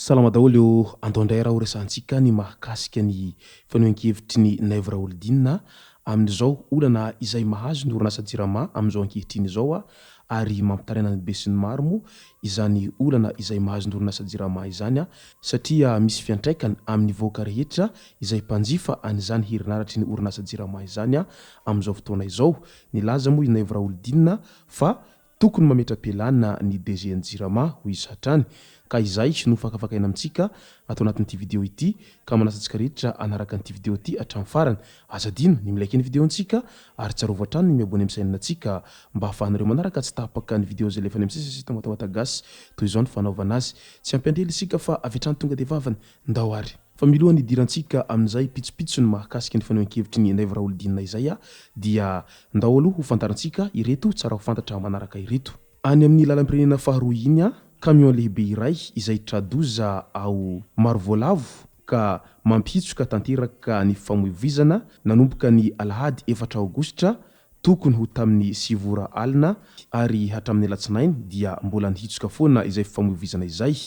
Salama daholo andondray raha ho resantsika ny mahakasika ny fanehoan-kevitry ny Naivo Raholdina amin'izao olana izay mahazo ny orinasa Jirama amin'izao ankehitriny izao ary mampitaraina ny be sy ny maro moa izany olana izay mahazo ny orinasa Jirama izany satria misy fiantraikany amin'ny vahoaka rehetra izay mpanjifa an'izany herinaratra ny orinasa Jirama izany amin'izao fotoana izao. Nilaza moa i Naivo Raholdina fa tokony mametra-pialana ny DG-ny Jirama ho izy hatrany. Ka izay no fakafakaina amintsika atao anatin'ity vidéo ity ka manasantsika rehetra anaraka an'ity vidéo ity hatramin'ny farany. Aza dino ny milaiky ny vidéontsika ary tsarova hatrany ny miabony amin'ny sainantsika mba hahafahanareo manaraka tsy tapaka ny vidéo zay lefa any amin'ny sisy tamatagasy toy izao ny fanaovana azy. Tsy ampendrely isika fa avy hatrany tonga dia vavany ndao ary. Fa milohany idirantsika amin'izay pitsopitso ny mahakasika ny fanehoan-kevitry ny Naivo Raholdina izay dia ndao aloha ho fantarantsika ireto tsara ho fantatra manaraka ireto. Any amin'ny lalam-pirenena faharoa iny camion lehibe iray izay tradoza ao Marovolavo ka mampitsoka tanteraka ny famoivizana nanomboka ny Alahady 4 Aogositra tokony ho tamin'ny 7 alina ary hatramin'ny Alatsinainy dia mbola nihitsoka foana izay famoivizana izay.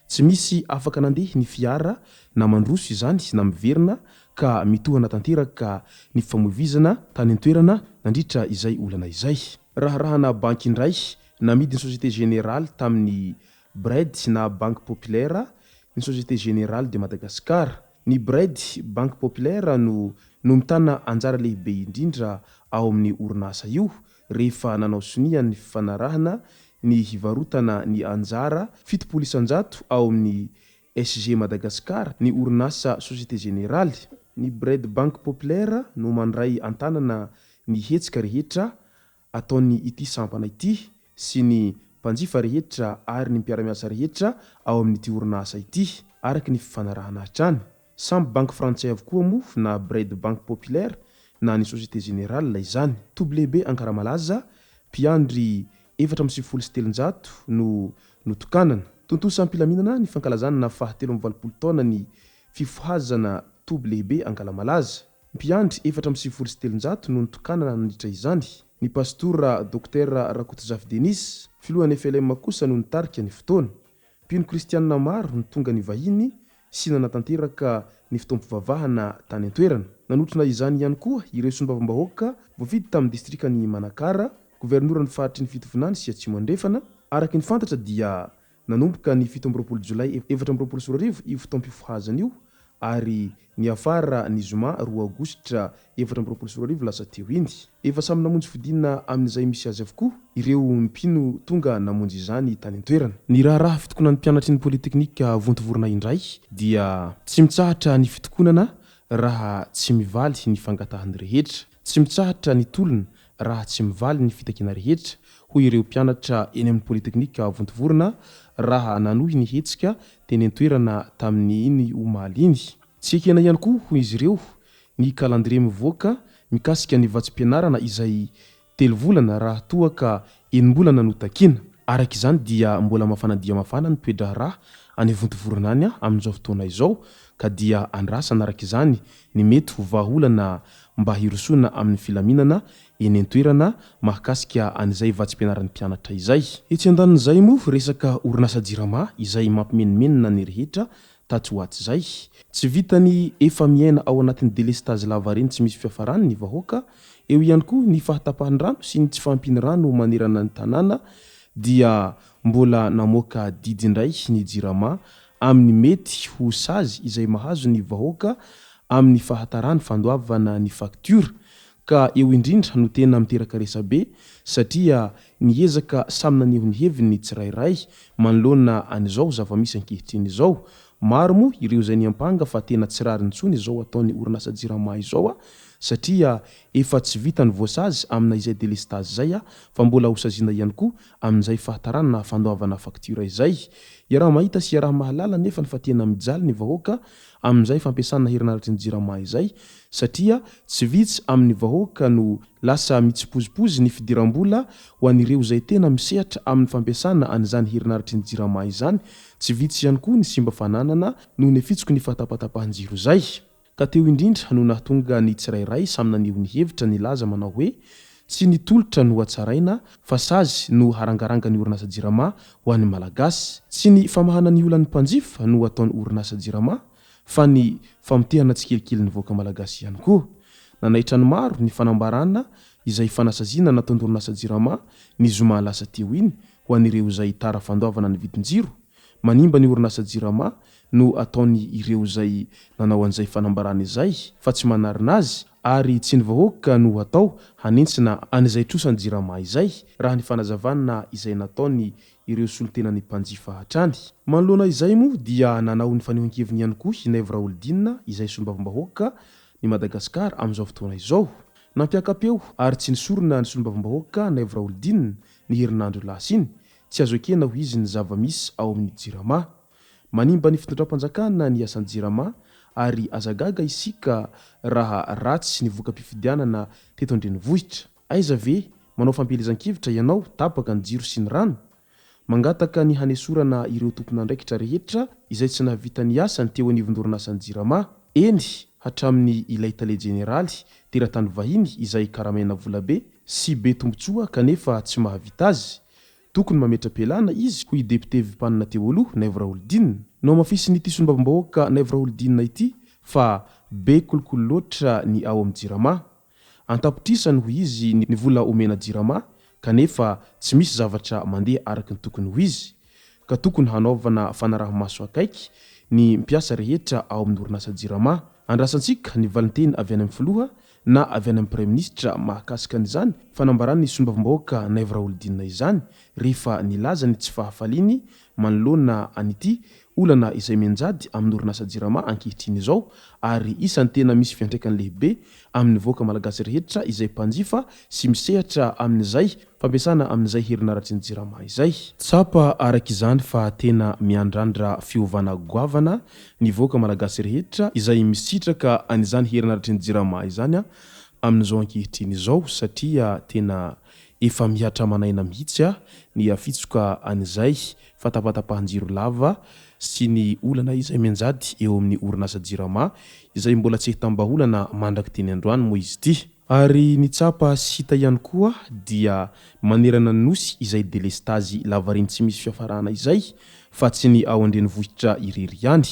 Tsy misy afaka nandeha ny fiara na mandroso izany na miverina ka mitohana tanteraka ny famoivizana tany an-toerana nandritra izay olana izay. Raharahana banky indray namidy ny Société Générale tamin'ny Bred na Banque Populaire ny Société Générale de Madagascar. Ny Bred Banque Populaire no mitana anjara lehibe indrindra ao amin'ny orinasa io rehefa nanao sonia ny fanarahana ny hivarotana ny anjara 700 ao amin'ny SG Madagascar ny orinasa Société Générale. Ny Bred Banque Populaire no mandray antanana ny hetsika rehetra ataony ity sampana ity sy ny mpanjifa rehetra ary ny mpiara-miasa rehetra ao amin'ity orinasa ity araky ny fifanarahana hatrany. Samby banky frantsay avokoa moa na Bred Banque Populaire na ny Société Générale izany. Toby lehibe Ankaramalaza mpiandry 477 no tokanana. Tontolo sampilaminana ny fankalazana faha-13 taona ny fifohazana toby lehibe Ankaramalaza. Mpiandry 477 no tokanana nandritra izany. Ny pastora Dr Rakotozafi Denis filohan'ny FLM kosa no nitarika ny fotoana. Mpino kristianina maro no tonga ny vahiny sy nanatanteraka ny fitoam-pivavahana tany an-toerana. Nanotrona izany ihany koa ireo sombavambahoaka voavidy tamin'ny distrikany Manakara, governoran'ny fahatry ny fitovinany sy Atsimo Andrefana. Araky ny fantatra dia nanomboka ny 17 Jolay 2024 io fotoam-pifohazana io ary ny afara ny Zoma 2 Aogositra 2024 lasa teo iny. Efa samy namonjy fidinana amin'izay misy azy avokoa ireo mpino tonga namonjy izany tany an-toerana. Ny raharaha fitokonan'ny mpianatry ny Politeknika Vontovorona indray dia tsy mitsahatra ny fitokonana raha tsy mivaly ny fangatahany rehetra, tsy mitsahatra ny tolona raha tsy mivaly ny fitakiana rehetra ho ireo mpianatra eny amin'ny Politeknika Vontovorona raha nanohy ny hetsika teny an-toerana tamin'ny iny omaly iny. Tsy ekena ihany koa ho izy ireo ny kalandrie mivoaka mikasika ny vatsim-pianarana izay 3 volana raha toa ka 9 bolana no takiana. Araka izany dia mbola mafana dia mafana ny toedra raha any Vontovorona any amin'izao fotoana izao ka dia andrasana araka izany ny mety ho vahaolana mba hirosoana amin'ny filaminana eny an-toerana mahakasika an'izay vatsim-pianaran'ny mpianatra izay. Etsy andanin'izay moa resaka orinasa Jirama izay mampimenimenina ny rehetra taty ho aty izay. Tsy vitany efa miaina ao anatin'ny délestage lava reny tsy misy fiafarany ny vahoaka. Eo ihany koa ny fahatapahan'ny rano sy ny tsy fahampiany rano manerana ny tanàna dia mbola namoaka didy indray ny Jirama amin'ny mety ho sazy izay mahazo ny vahoaka amin'ny fahatarany fandoavana ny facture ka eo indrindra no tena miteraka resabe satria niezaka samy naneho ny heviny ny tsirairay manoloana an'izao zava-misy ankehitriny izao. Maro moa ireo izay niampanga fa tena tsy rariny intsony izao ataony orinasa jirama izao satria efa tsy vita ny voasazy amina izay délestage izay fa mbola hosaziana ihany koa amin'izay fahatarana na fandoavana faktura izay. Iaraha mahita sy iaraha mahalala nefa fa tena mijaly ny vahoaka amin'izay fampiasana herinaratra ny jirama izay satria tsy vitsy amin'ny vahoaka no lasa mitsipozipozy ny fidiram-bola ho an'ireo izay tena misehatra amin'ny fampiasana an'izany herinaratra ny jirama izany. Tsy vitsy ihany koa ny simba fananana noho ny fitsoko ny fatapatapahan-jiro izay. Ka teo indrindra no nahatonga ny tsirairay samy naneho ny hevitra nilaza manao hoe tsy nitolotra no hatsaraina fa sazy no harangaranga ny orinasa jirama ho an'ny malagasy. Tsy ny famahana ny olan'ny mpanjifa no ataony orinasa jirama fa ny famotehana tsikelikely ny voaka malagasy ihany koa. Nanaitra ny maro ny fanambarana izay fanasaziana nataony orinasa jirama ny zoma lasa teo iny ho an'ireo izay tara fandoavana ny vidin-jiro. Manimba ny orinasa jirama no ataony ireo izay nanao an'izay fanambarana izay fa tsy manarina azy ary tsy ny vahoaka no atao hanentsina an'izay trosany jirama izay raha ny fanazavana izay nataony ireo solotena ny mpanjifa hatrany. Manoloana izay moa dia nanao ny fanehoan-keviny ihany koa i Naivo Raholdina izay solombavambahoaka ny Madagasikara amin'izao fotoana izao. Nampiakapeo ary tsy nisorona ny solombavambahoaka Naivo Raholdina ny herinandro lasa iny tsy azo ekena ho izy ny zava-misy ao amin'ny jirama. Manimba ny fitondram-panjakana ny asan'ny jirama ary azagaga isika raha ratsy ny voka-pifidianana teto an-drenivohitra. Aiza ve manao fampelezan-kevitra ianao tapaka ny jiro sy ny rano, mangataka ny hanesorana ireo tompon'andraikitra rehetra izay tsy nahavita ny asany teo anivon-dorinasany jirama. Eny hatramin'ny ilay tale jeneraly teratany vahiny izay karamaina volabe sy be tombotsoa kanefa tsy mahavita azy. Tokony mametra-pialana izy hoy depute vimpanina teo aloha Naivo Raholdina. No mafisy n'ity solombavambahoaka Naivo Raholdina ity fa be kolokolo loatra ny ao amin'ny jirama. Antapitrisany hoy izy ny vola omena jirama kanefa tsy misy zavatra mandeha araka ny tokony ho izy. Ka tokony hanaovana fanaraha-maso akaiky ny mpiasa rehetra ao amin'ny orinasa jirama. Andrasantsika ny valinteny avy any amin'ny filoha na avy any amin'ny praiminisitra mahakasika an'izany fanambarany solombavambahoaka Naivo Raholdina izany rehefa nilaza ny tsy fahafaliany manoloana an'ity olana izay menjady amin'ny orinasa jirama ankehitriny izao ary isany tena misy fiantraikany lehibe amin'ny voaka malagasy rehetra izay mpanjifa sy misehatra amin'izay fampiasana amin'izay herinaratra ny jirama izay. Tsapa araka izany fa tena miandrandra fiovana goavana ny voaka malagasy rehetra izay misitraka an'izany herinaratra ny jirama izany amin'izao ankehitriny izao satria tena efa mihatra manaina mihitsy ny afitsoka an'izay fatapatapahan-jiro lava sy ny olana izay menjady eo amin'ny orinasa jirama izay mbola tsy hitam-baholana mandraky teny androany moa izy ity. Ary ny tsapa sy hita ihany koa dia manerana ny nosy izay délestage lavariny tsy misy fiafarana izay fa tsy ny ao an-drenivohitra irery ihany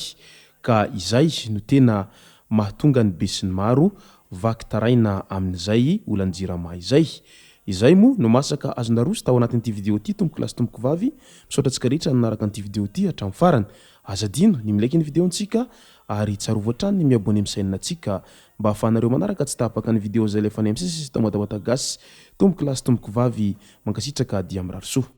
ka izay no tena mahatonga ny be sy ny maro vaky taraina amin'izay olan'ny jirama izay. Izay moa no masaka azona roso tao anatin'ity video ity tompoko lasy tompoko vavy misaotra antsika rehetra nanaraka an'ity video ity hatramin'ny farany. Azadino ny milaiky ny videontsika ary tsarovo hatrany ny miabone amin'ny sainantsika mba ahafahanareo manaraka tsy tapaka ny video izay lefa any amin'ny sisy tamatavata gasy. Tompoko lasy tompoko vavy mankasitraka dia amin'ny rarosoa.